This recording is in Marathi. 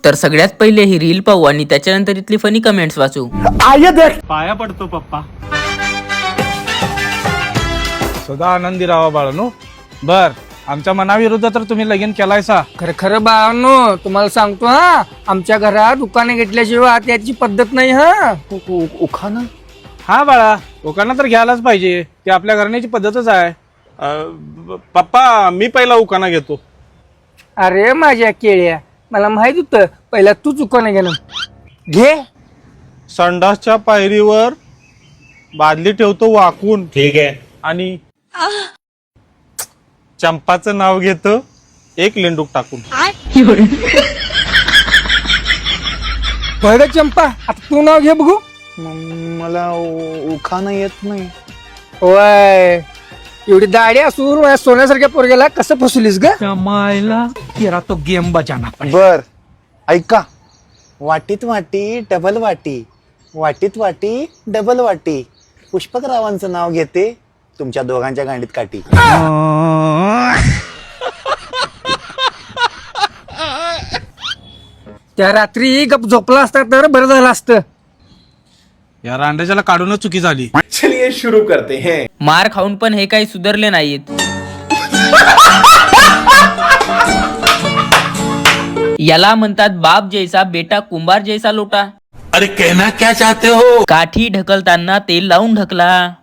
तर सगळ्यात पहिले ही रील पाहू आणि त्याच्यानंतर इथली फनी कमेंट्स वाचू. पाया पडतो पप्पा. सदा आनंदी राहा बाळानो. बर, आमच्या मनाविरुद्ध तर तुम्ही लगीन केलायसा. खरं खरं बाळांनो, तुम्हाला सांगतो हा, आमच्या घरात उखाणे घेतल्याशिवाय त्याची पद्धत नाही हा. उखाणा? हा बाळा, लोकांना तर घ्यायलाच पाहिजे, ते आपल्या घराण्याची पद्धतच आहे. पप्पा मी पहिला उकाना घेतो. अरे माझ्या केळ्या, मला माहित होतं पहिला तूच उखाणे घेणं. घे. संडासच्या पायरीवर बादली ठेवतो वाकून. ठीक आहे. आणि चंपाचं नाव घेतो एक लेंडूक टाकून. बरं चंपा, आता तू नाव घे बघू. मला उखाणा येत नाही. होय, एवढी दाढी असून माझ्या सोन्यासारख्या पोरग्याला कसं फसवलीस ग? तो गेम बजाना. बर, ऐका. वाटीत वाटी डबल वाटी, वाटीत वाटी डबल वाटी. पुष्पकरावांचं नाव घेते, तुमच्या दोघांच्या गांडीत काठी. त्या रात्री गप झोपला असता तर बरं झालं असतं. या रांड्याच्याला काढूनच चुकी झाली. चलिए शुरू करते हैं. मार खाऊन पण हे काही सुधारले नाहीत. याला म्हणतात बाप जैसा बेटा कुंभार जैसा लोटा. अरे कहना क्या चाहते हो? काठी ढकलताना तेल लावून ढकला.